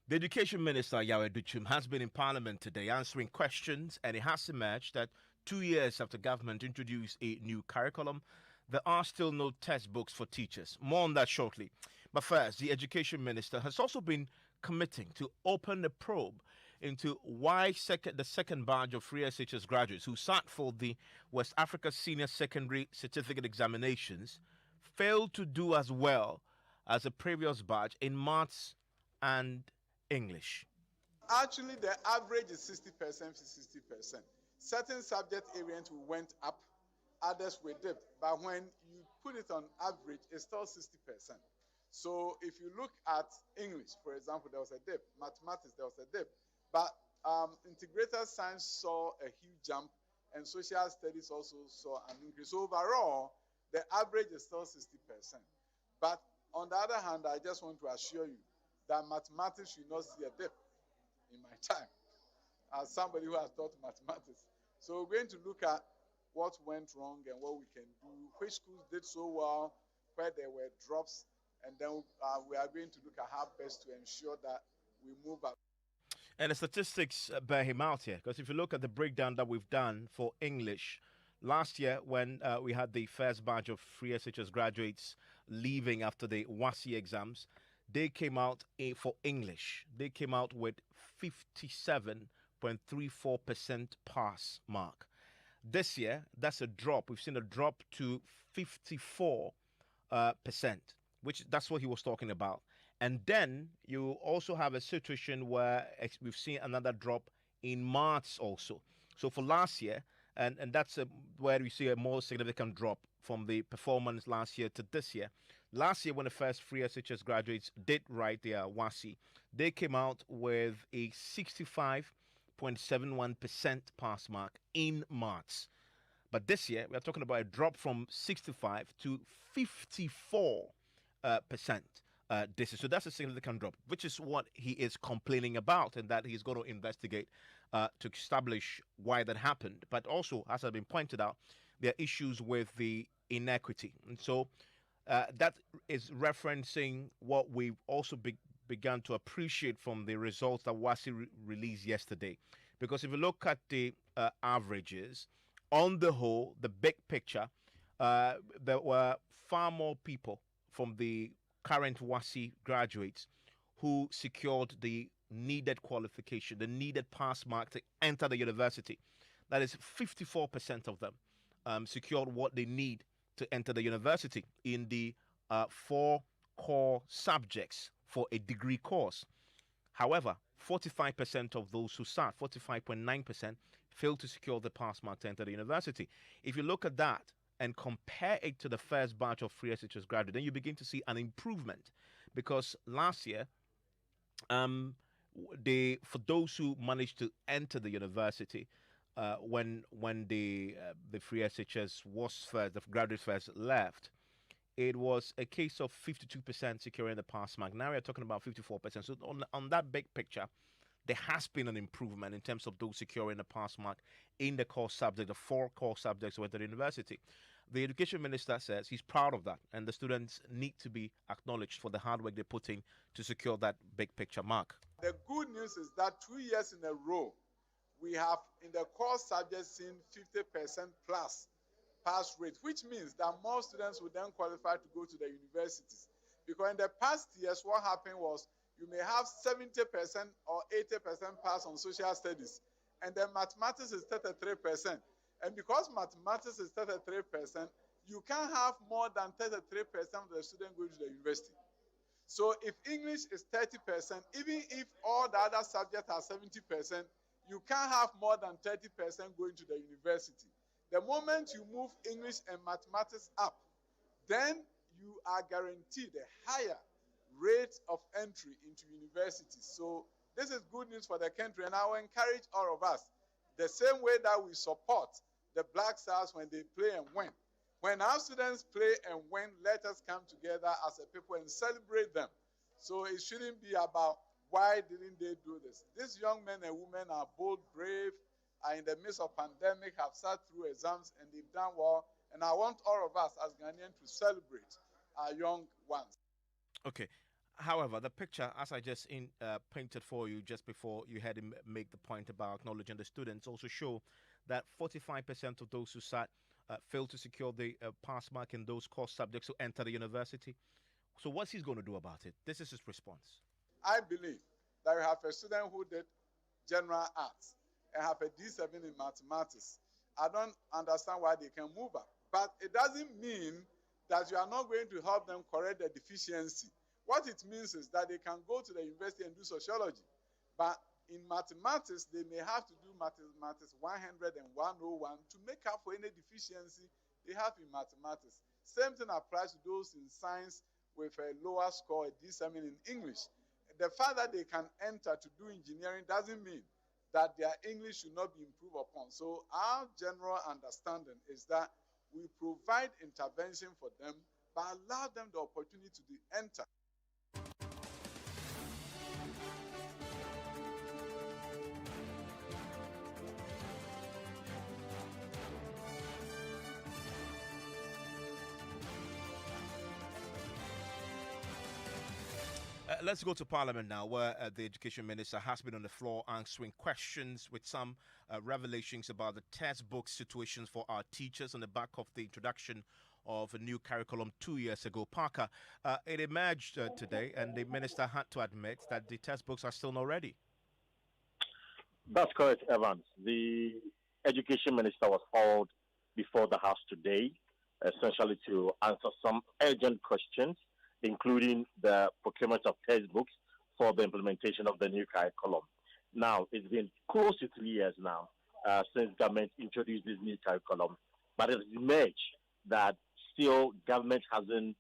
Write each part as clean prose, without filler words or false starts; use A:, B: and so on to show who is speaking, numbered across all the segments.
A: The Education Minister, Yahweh Duchum, has been in Parliament today answering questions, and it has emerged that 2 years after government introduced a new curriculum, there are still no textbooks for teachers. More on that shortly. But first, the Education Minister has also been committing to open a probe into why the second batch of free SHS graduates who sat for the West Africa Senior Secondary Certificate Examinations failed to do as well as the previous batch in maths and English.
B: Actually, the average is 60% to 60%. Certain subject areas we went up, others we dipped. But when you put it on average, it's still 60%. So if you look at English, for example, there was a dip. Mathematics, there was a dip. But integrated science saw a huge jump, and social studies also saw an increase. So overall, the average is still 60%. But on the other hand, I just want to assure you that mathematics should not see a dip in my time as somebody who has taught mathematics. So we're going to look at what went wrong and what we can do, which schools did so well, where there were drops, and then we are going to look at how best to ensure that we move up.
A: And the statistics bear him out here, because if you look at the breakdown that we've done for English, last year when we had the first batch of free SHS graduates leaving after the WASI exams, they came out for English. They came out with 57.34% pass mark. This year, that's a drop. We've seen a drop to 54%, which that's what he was talking about. And then you also have a situation where we've seen another drop in maths also. So for last year, and that's where we see a more significant drop from the performance last year to this year. Last year, when the first free SHS graduates did write their WASI, they came out with a 65.71% pass mark in maths. But this year, we are talking about a drop from 65 to 54%. So that's a significant drop, which is what he is complaining about, and that he's going to investigate to establish why that happened. But also, as has been pointed out, there are issues with the inequity, and so that is referencing what we've also begun to appreciate from the results that WASI released yesterday. Because if you look at the averages, on the whole, the big picture, there were far more people from the current WASI graduates who secured the needed qualification, the needed pass mark to enter the university. That is 54% of them secured what they need to enter the university in the four core subjects for a degree course. However, 45% of those who start, 45.9%, failed to secure the pass mark to enter the university. If you look at that and compare it to the first batch of free SHS graduates, then you begin to see an improvement, because last year, for those who managed to enter the university, when the free SHS was first, the graduates first left, it was a case of 52% securing the pass mark. Now we're talking about 54%. So on that big picture, there has been an improvement in terms of those securing the pass mark in the core subject, the four core subjects went to the university. The education minister says he's proud of that, and the students need to be acknowledged for the hard work they put in to secure that big picture mark.
B: The good news is that 2 years in a row, we have in the core subjects seen 50% plus pass rate, which means that more students will then qualify to go to the universities. Because in the past years, what happened was you may have 70% or 80% pass on social studies, and then mathematics is 33%. And because mathematics is 33%, you can't have more than 33% of the students going to the university. So if English is 30%, even if all the other subjects are 70%, you can't have more than 30% going to the university. The moment you move English and mathematics up, then you are guaranteed a higher rate of entry into universities. So this is good news for the country, and I will encourage all of us, the same way that we support the Black Stars when they play and win. When our students play and win, let us come together as a people and celebrate them. So it shouldn't be about why didn't they do this. These young men and women are bold, brave, are in the midst of pandemic, have sat through exams, and they've done well. And I want all of us as Ghanaians to celebrate our young ones.
A: Okay. However, the picture, as I just painted for you just before you had him make the point about acknowledging the students, also show that 45% of those who sat failed to secure the pass mark in those core subjects to enter the university. So, what's he going to do about it? This is his response.
B: I believe that we have a student who did general arts and have a D7 in mathematics. I don't understand why they can move up. But it doesn't mean that you are not going to help them correct the deficiency. What it means is that they can go to the university and do sociology. But in mathematics, they may have to do mathematics 100 and 101 to make up for any deficiency they have in mathematics. Same thing applies to those in science with a lower score, a D7 in English. The fact that they can enter to do engineering doesn't mean that their English should not be improved upon. So our general understanding is that we provide intervention for them, but allow them the opportunity to enter.
A: Let's go to Parliament now, where the Education Minister has been on the floor answering questions with some revelations about the textbook situations for our teachers on the back of the introduction of a new curriculum 2 years ago. Parker, it emerged today, and the minister had to admit that the textbooks are still not ready.
C: That's correct, Evans. The Education Minister was called before the House today, essentially to answer some urgent questions, including the procurement of textbooks for the implementation of the new curriculum. Now, it's been close to 3 years now since government introduced this new curriculum, but it's emerged that still government hasn't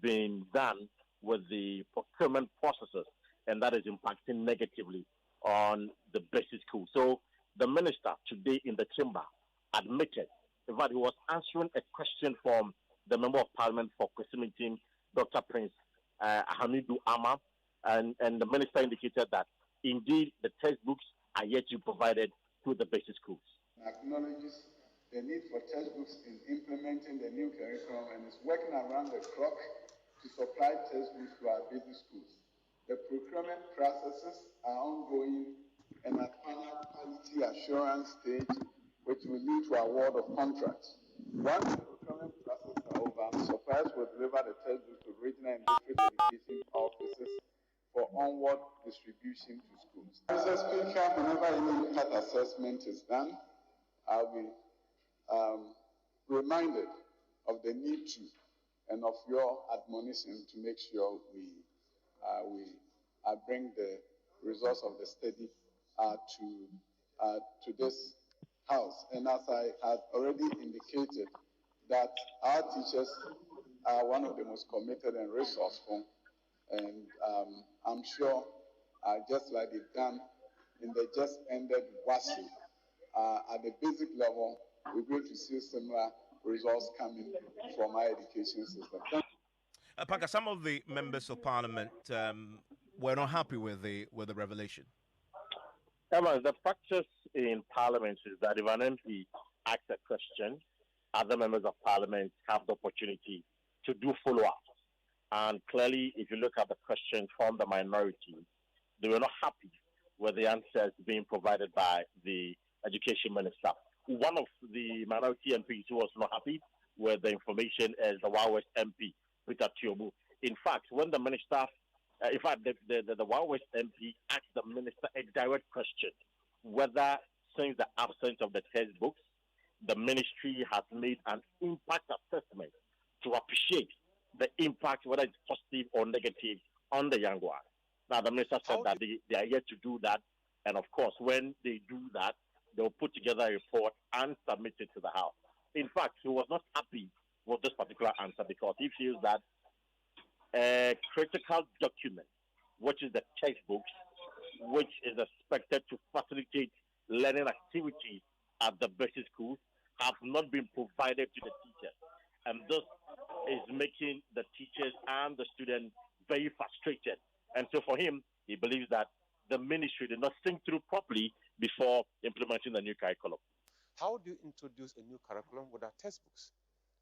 C: been done with the procurement processes, and that is impacting negatively on the basic school. So the minister today in the chamber admitted that he was answering a question from the Member of Parliament for Kwesimintim, Dr. Prince Hamidu Ama, and the minister indicated that indeed the textbooks are yet to be provided to the basic schools.
B: Acknowledges the need for textbooks in implementing the new curriculum and is working around the clock to supply textbooks to our basic schools. The procurement processes are ongoing and at final quality assurance stage, which will lead to award of contracts. Once the procurement process are over, suppliers will deliver the textbooks to regional and district education offices for onward distribution to schools. Mr. Speaker, whenever any impact assessment is done, I'll be reminded of the need to and of your admonition to make sure we bring the results of the study to this House. And as I had already indicated, that our teachers are one of the most committed and resourceful, and I'm sure, just like they've done in the just ended WASU, at the basic level, we're going to see similar results coming from our education system.
A: Parker, some of the members of Parliament were not happy with the revelation.
C: Emma, the practice in Parliament is that if an MP asks a question, other members of Parliament have the opportunity to do follow-up. And clearly, if you look at the question from the minority, they were not happy with the answers being provided by the Education Minister. One of the minority MPs who was not happy with the information is the Wild West MP, Peter Tiobu. In fact, when the minister, the Wild West MP asked the minister a direct question, whether since the absence of the textbooks, the ministry has made an impact assessment to appreciate the impact, whether it's positive or negative, on the young ones. Now, the minister said that they are yet to do that, and of course, when they do that, they'll put together a report and submit it to the House. In fact, he was not happy with this particular answer because he feels that a critical document, which is the textbooks, which is expected to facilitate learning activities at the basic schools, have not been provided to the teachers. And this is making the teachers and the students very frustrated. And so for him, he believes that the ministry did not think through properly before implementing the new curriculum.
D: How do you introduce a new curriculum without textbooks?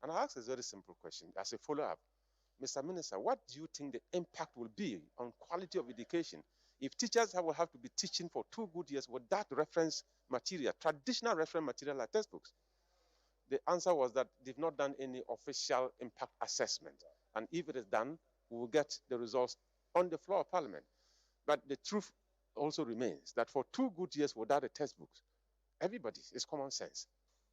D: And I ask a very simple question as a follow-up. Mr. Minister, what do you think the impact will be on quality of education if teachers will have to be teaching for 2 good years with that reference material, traditional reference material like textbooks? The answer was that they've not done any official impact assessment. And if it is done, we will get the results on the floor of Parliament. But the truth also remains that for 2 good years without the textbooks, everybody, it's common sense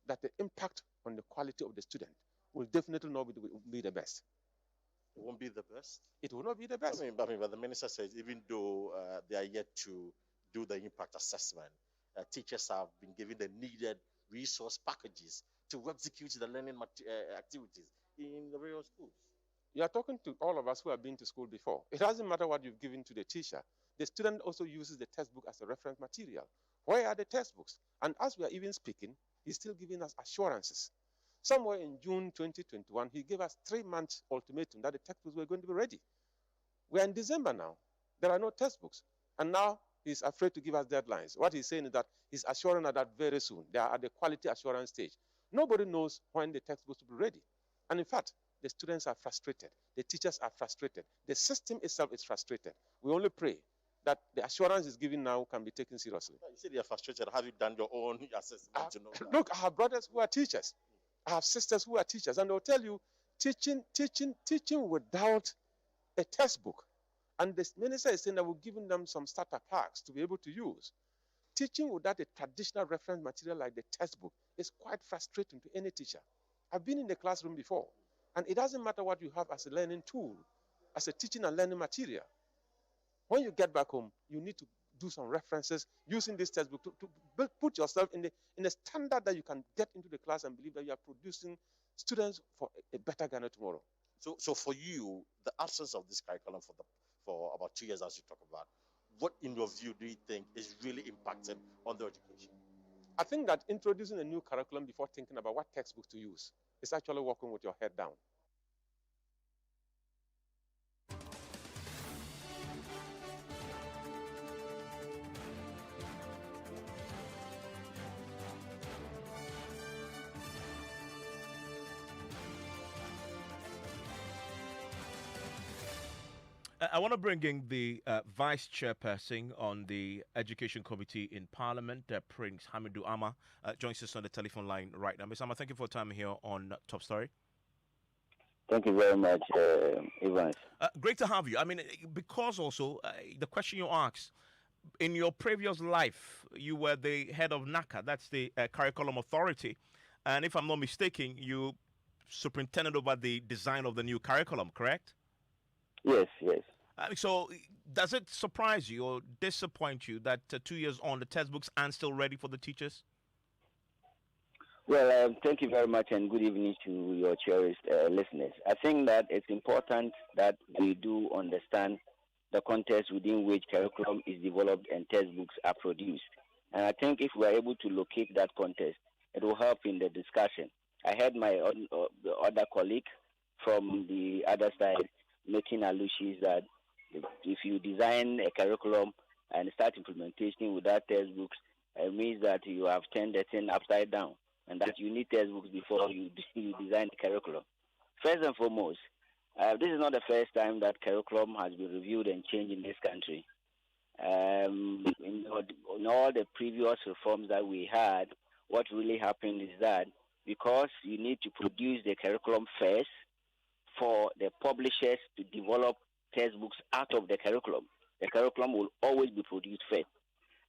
D: that the impact on the quality of the student will definitely not be the best.
E: It won't be the best?
D: It will not be the best.
E: But the minister says even though they are yet to do the impact assessment, teachers have been given the needed resource packages to execute the learning activities in the various schools.
D: You are talking to all of us who have been to school before. It doesn't matter what you've given to the teacher. The student also uses the textbook as a reference material. Where are the textbooks? And as we are even speaking, he's still giving us assurances. Somewhere in June 2021, he gave us 3-month ultimatum that the textbooks were going to be ready. We are in December now. There are no textbooks. And now he's afraid to give us deadlines. What he's saying is that he's assuring us that very soon. They are at the quality assurance stage. Nobody knows when the textbooks will be ready. And in fact, the students are frustrated. The teachers are frustrated. The system itself is frustrated. We only pray that the assurance is given now can be taken seriously.
E: You say they are frustrated. Have you done your own assessment to know that?
D: Look, I have brothers who are teachers. I have sisters who are teachers. And they'll tell you, teaching without a textbook. And the minister is saying that we're giving them some starter packs to be able to use. Teaching without a traditional reference material like the textbook is quite frustrating to any teacher. I've been in the classroom before. And it doesn't matter what you have as a learning tool, as a teaching and learning material. When you get back home, you need to do some references using this textbook to put yourself in the standard that you can get into the class and believe that you are producing students for a better Ghana tomorrow.
E: So for you, the absence of this curriculum for about 2 years, as you talk about, what in your view do you think is really impacting on the education?
D: I think that introducing a new curriculum before thinking about what textbook to use is actually working with your head down.
A: I want to bring in the vice chairperson on the Education Committee in Parliament, Prince Hamidou Ama, joins us on the telephone line right now. Ms. Ama, thank you for your time here on Top Story.
F: Thank you very much, Evans.
A: Great to have you. I mean, because also the question you asked, in your previous life, you were the head of NACA, that's the Curriculum Authority. And if I'm not mistaken, you superintended over the design of the new curriculum, correct?
F: Yes.
A: So does it surprise you or disappoint you that 2 years on, the textbooks aren't still ready for the teachers?
F: Well, thank you very much and good evening to your cherished listeners. I think that it's important that we do understand the context within which curriculum is developed and textbooks are produced. And I think if we are able to locate that context, it will help in the discussion. I heard my the other colleague from the other side making allusions that if you design a curriculum and start implementation without textbooks, it means that you have turned the thing upside down and that you need textbooks before you design the curriculum. First and foremost, this is not the first time that curriculum has been reviewed and changed in this country. In all the previous reforms that we had, what really happened is that because you need to produce the curriculum first for the publishers to develop textbooks out of the curriculum will always be produced first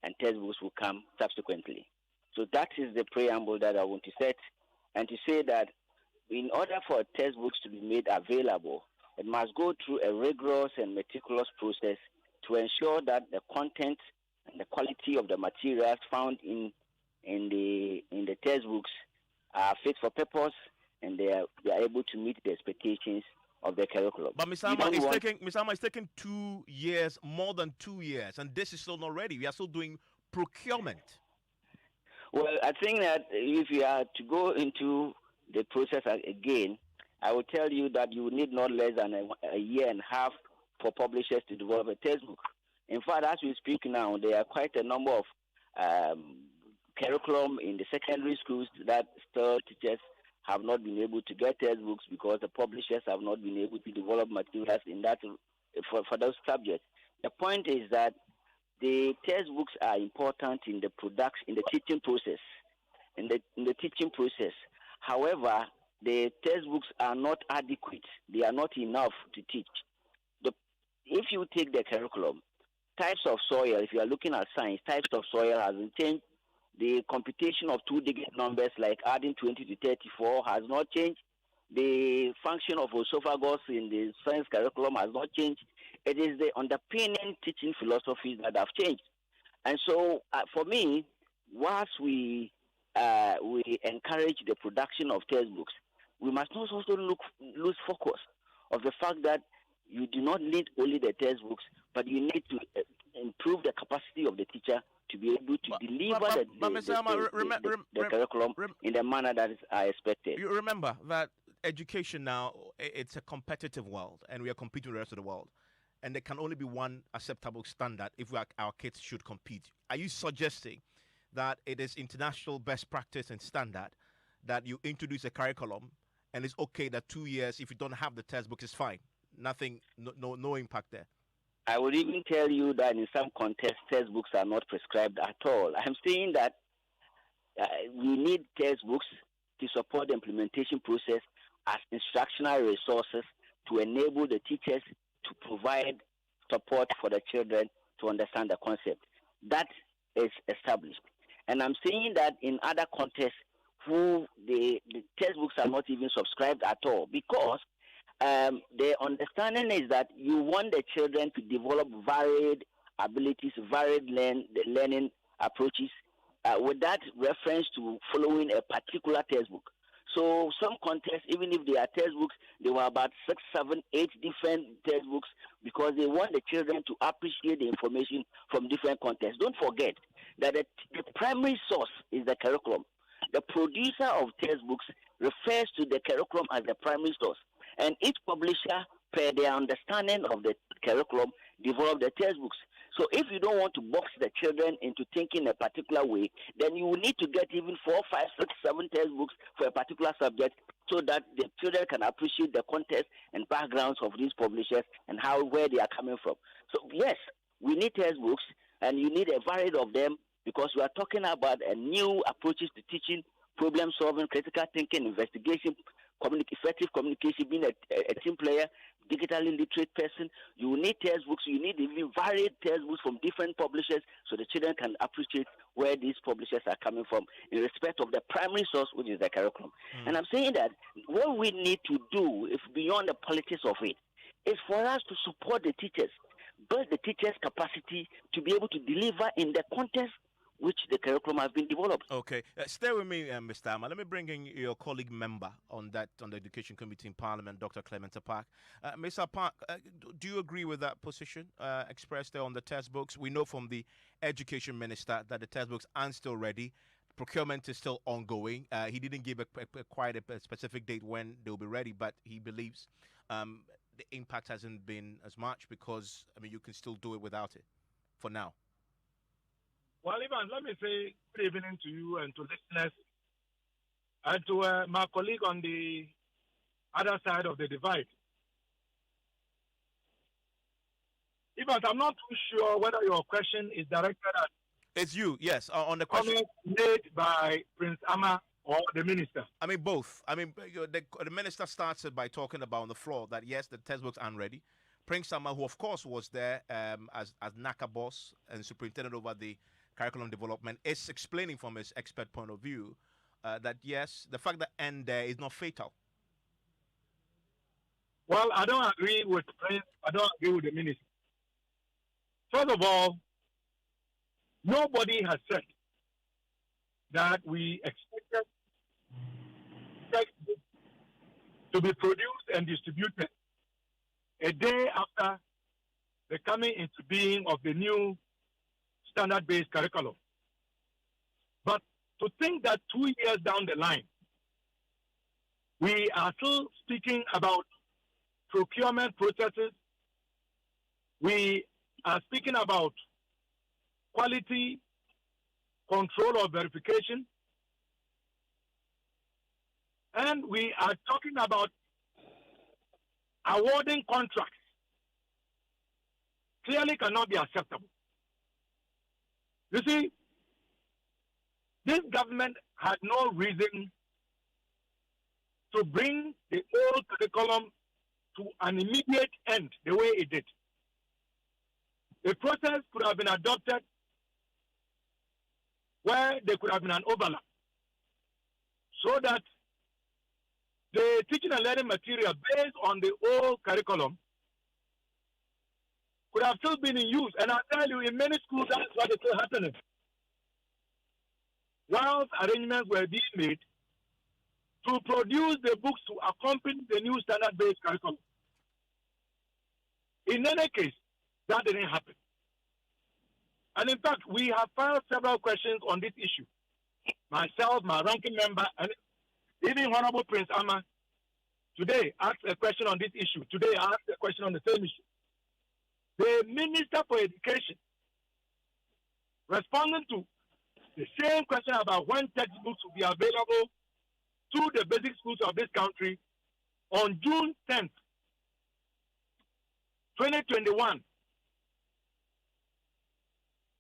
F: and textbooks will come subsequently. So that is the preamble that I want to set, and to say that in order for textbooks to be made available, it must go through a rigorous and meticulous process to ensure that the content and the quality of the materials found in the textbooks are fit for purpose and they are able to meet the expectations of the curriculum.
A: But Ms. Ama, it's taking 2 years, more than 2 years, and this is still not ready. We are still doing procurement.
F: Well, I think that if you are to go into the process again, I will tell you that you need not less than a year and a half for publishers to develop a textbook. In fact, as we speak now, there are quite a number of curriculum in the secondary schools that still teachers have not been able to get textbooks because the publishers have not been able to develop materials in that for those subjects. The point is that the textbooks are important in the production, in the teaching process, in the teaching process. However, the textbooks are not adequate. They are not enough to teach. If you take the curriculum, types of soil, if you are looking at science, types of soil hasn't changed. The computation of two-digit numbers like adding 20 to 34 has not changed. The function of esophagus in the science curriculum has not changed. It is the underpinning teaching philosophies that have changed. And so, for me, whilst we encourage the production of textbooks, we must not also lose focus of the fact that you do not need only the textbooks, but you need to improve the capacity of the teacher to be able to deliver the curriculum in the manner that is expected.
A: You remember that education now, it's a competitive world, and we are competing with the rest of the world. And there can only be one acceptable standard if our kids should compete. Are you suggesting that it is international best practice and standard that you introduce a curriculum, and it's okay that 2 years, if you don't have the textbook, is fine? Nothing, no impact there.
F: I would even tell you that in some contexts, textbooks are not prescribed at all. I'm saying that we need textbooks to support the implementation process as instructional resources to enable the teachers to provide support for the children to understand the concept. That is established. And I'm saying that in other contexts, the textbooks are not even subscribed at all, because the understanding is that you want the children to develop varied abilities, varied learning approaches with that reference to following a particular textbook. So some contexts, even if they are textbooks, there were about 6, 7, 8 different textbooks, because they want the children to appreciate the information from different contexts. Don't forget that the primary source is the curriculum. The producer of textbooks refers to the curriculum as the primary source. And each publisher, per their understanding of the curriculum, develop the textbooks. So if you don't want to box the children into thinking a particular way, then you will need to get even 4, 5, 6, 7 textbooks for a particular subject, so that the children can appreciate the context and backgrounds of these publishers and where they are coming from. So yes, we need textbooks, and you need a variety of them, because we are talking about a new approaches to teaching, problem solving, critical thinking, investigation, effective communication, being a team player, digitally literate person. You need textbooks. You need even varied textbooks from different publishers, so the children can appreciate where these publishers are coming from in respect of the primary source, which is the curriculum. And I'm saying that what we need to do, if beyond the politics of it, is for us to support the teachers, build the teachers' capacity to be able to deliver in the context which the curriculum has been developed.
A: Okay, stay with me, Mr. Amma. Let me bring in your colleague member on the Education Committee in Parliament, Dr. Clement Park. Mr. Park, do you agree with that position expressed there on the textbooks? We know from the Education Minister that the textbooks aren't still ready. Procurement is still ongoing. He didn't give quite a specific date when they'll be ready, but he believes the impact hasn't been as much, because, you can still do it without it for now.
G: Well, Ivan, let me say good evening to you and to listeners, and to my colleague on the other side of the divide. Ivan, I'm not too sure whether your question is directed at...
A: It's you, yes, on the question
G: made by Prince Amma or the minister.
A: Both. The minister started by talking about on the floor that, yes, the textbooks aren't ready. Prince Amma, who of course was there as NACA boss and superintendent over the curriculum development, is explaining from his expert point of view that yes, the fact that end there is not fatal.
G: Well, I don't agree with Prince. I don't agree with the minister. First of all, nobody has said that we expected textbooks to be produced and distributed a day after the coming into being of the new standard-based curriculum. But to think that 2 years down the line, we are still speaking about procurement processes, we are speaking about quality control or verification, And we are talking about awarding contracts. Clearly cannot be acceptable. You see, this government had no reason to bring the old curriculum to an immediate end the way it did. The process could have been adopted where there could have been an overlap so that the teaching and learning material based on the old curriculum could have still been in use. And I tell you, in many schools, that's what is still happening. Whilst arrangements were being made to produce the books to accompany the new standard-based curriculum. In any case, that didn't happen. And in fact, we have filed several questions on this issue. Myself, my ranking member, and even Honorable Prince Amma today asked a question on this issue. Today I asked a question on the same issue. The Minister for Education responding to the same question about when textbooks will be available to the basic schools of this country on June 10th, 2021,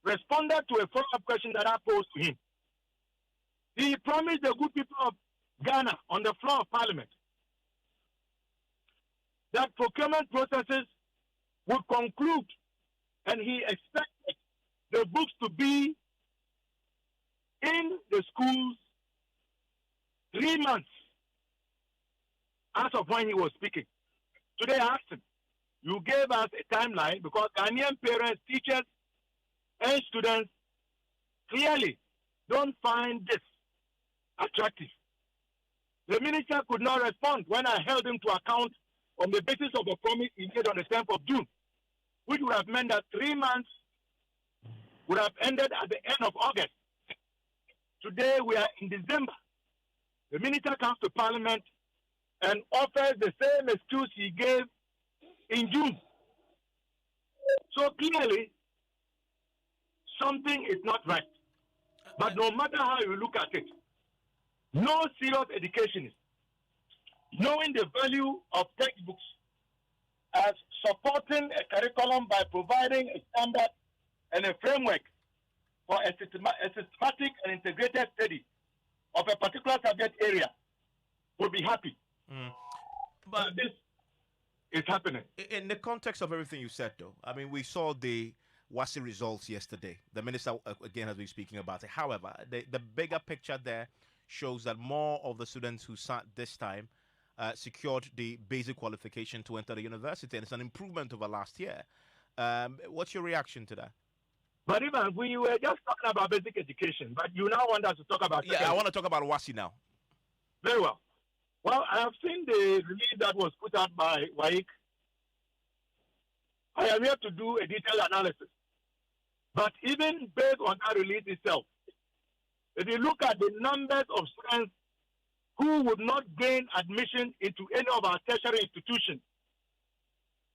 G: responded to a follow-up question that I posed to him. He promised the good people of Ghana on the floor of Parliament that procurement processes would conclude, and he expected the books to be in the schools 3 months as of when he was speaking. Today I asked him, you gave us a timeline because Ghanaian parents, teachers, and students clearly don't find this attractive. The minister could not respond when I held him to account on the basis of a promise he made on the 10th of June, which would have meant that 3 months would have ended at the end of August. Today we are in December. The minister comes to Parliament and offers the same excuse he gave in June. So clearly, something is not right. But no matter how you look at it, no serious educationist, knowing the value of textbooks as supporting a curriculum by providing a standard and a framework for a systematic and integrated study of a particular subject area would be happy. But this is happening.
A: In the context of everything you said, though, I mean, we saw the WASI results yesterday. The minister, again, has been speaking about it. However, the bigger picture there shows that more of the students who sat this time secured the basic qualification to enter the university, and it's an improvement over last year. What's your reaction to that?
G: But even we were just talking about basic education, but you now want us to talk about...
A: Yeah, I want to talk about WASI now.
G: Very well. Well, I have seen the release that was put out by WAIC. I am here to do a detailed analysis. But even based on that release itself, if you look at the numbers of students who would not gain admission into any of our tertiary institutions,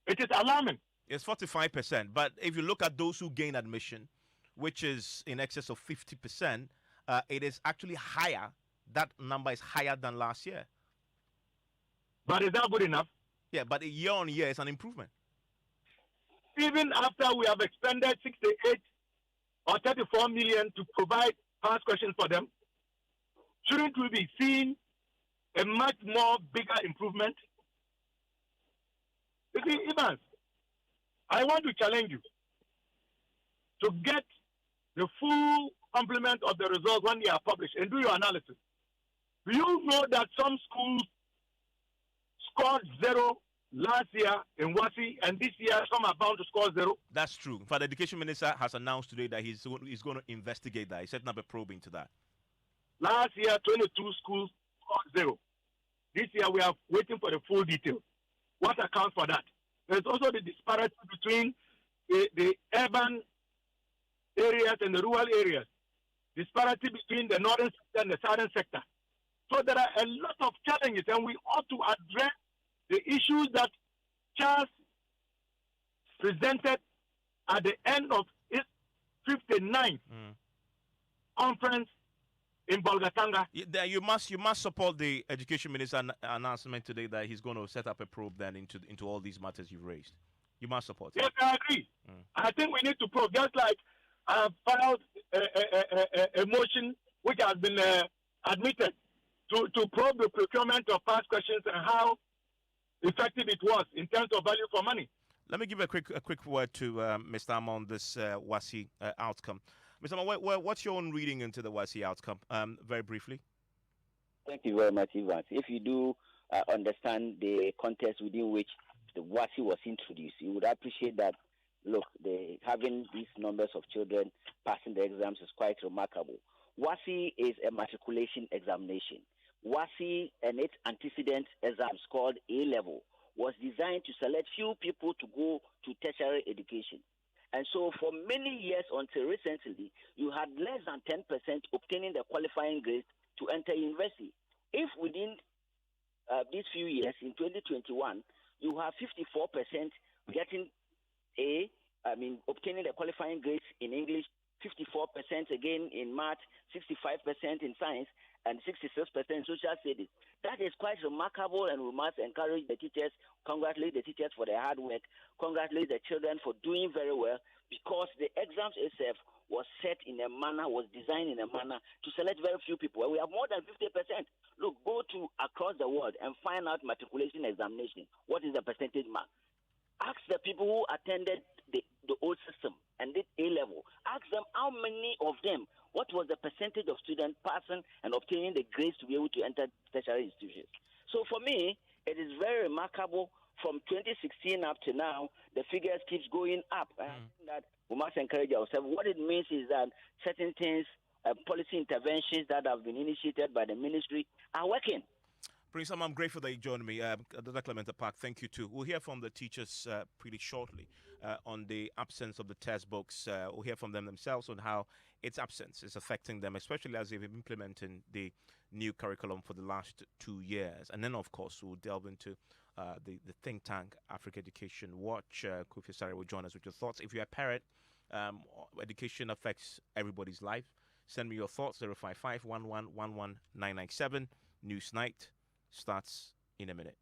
G: it is alarming.
A: It's 45%. But if you look at those who gain admission, which is in excess of 50%, it is actually higher. That number is higher than last year.
G: But is that good enough?
A: Yeah, but year on year, it's an improvement.
G: Even after we have expended 68 or 34 million to provide past questions for them, shouldn't we be seeing a much more bigger improvement? You see, Evans, I want to challenge you to get the full complement of the results when they are published and do your analysis. Do you know that some schools scored 0 last year in WASI, and this year some are bound to score 0?
A: That's true. In fact, the education minister has announced today that he's going to investigate that. He's setting up a probe into that.
G: Last year, 22 schools scored 0. This year, we are waiting for the full details. What accounts for that? There's also the disparity between the urban areas and the rural areas, disparity between the northern sector and the southern sector. So there are a lot of challenges, and we ought to address the issues that Charles presented at the end of his 59th conference in Bolgatanga.
A: You must support the education minister announcement today that he's going to set up a probe then into all these matters you've raised. You must support it.
G: Yes, I agree. I think we need to probe, just like I filed a motion which has been admitted to probe the procurement of past questions and how effective it was in terms of value for money.
A: Let me give a quick word to Mr. Amma on this WASI outcome. Mr. Amma, what's your own reading into the WASI outcome? Very briefly.
F: Thank you very much, Evans. If you do understand the context within which the WASI was introduced, you would appreciate that, look, having these numbers of children passing the exams is quite remarkable. WASI is a matriculation examination. WASI and its antecedent exams called A-level was designed to select few people to go to tertiary education. And so for many years until recently, you had less than 10% obtaining the qualifying grades to enter university. If within these few years, in 2021, you have 54% getting obtaining the qualifying grades in English, 54% again in math, 65% in science, and 66% in social studies. That is quite remarkable, and we must encourage the teachers, congratulate the teachers for their hard work, congratulate the children for doing very well, because the exams itself was designed in a manner to select very few people. Well, we have more than 50%. Look, go to across the world and find out matriculation examination. What is the percentage mark? Ask the people who attended the old system and did A-level. Ask them how many of them, what was the percentage of students passing and obtaining the grades to be able to enter tertiary institutions. So for me, it is very remarkable. From 2016 up to now, the figures keeps going up. I think that we must encourage ourselves. What it means is that certain things, policy interventions that have been initiated by the ministry are working.
A: Prince Sam, I'm grateful that you joined me. Dr. Clement Park, thank you too. We'll hear from the teachers pretty shortly on the absence of the test books. We'll hear from them themselves on how its absence is affecting them, especially as they've been implementing the new curriculum for the last 2 years. And then, of course, we'll delve into the think tank, Africa Education Watch. Kofi Sari will join us with your thoughts. If you're a parent, education affects everybody's life. Send me your thoughts, 055 11 11 997. News Night starts in a minute.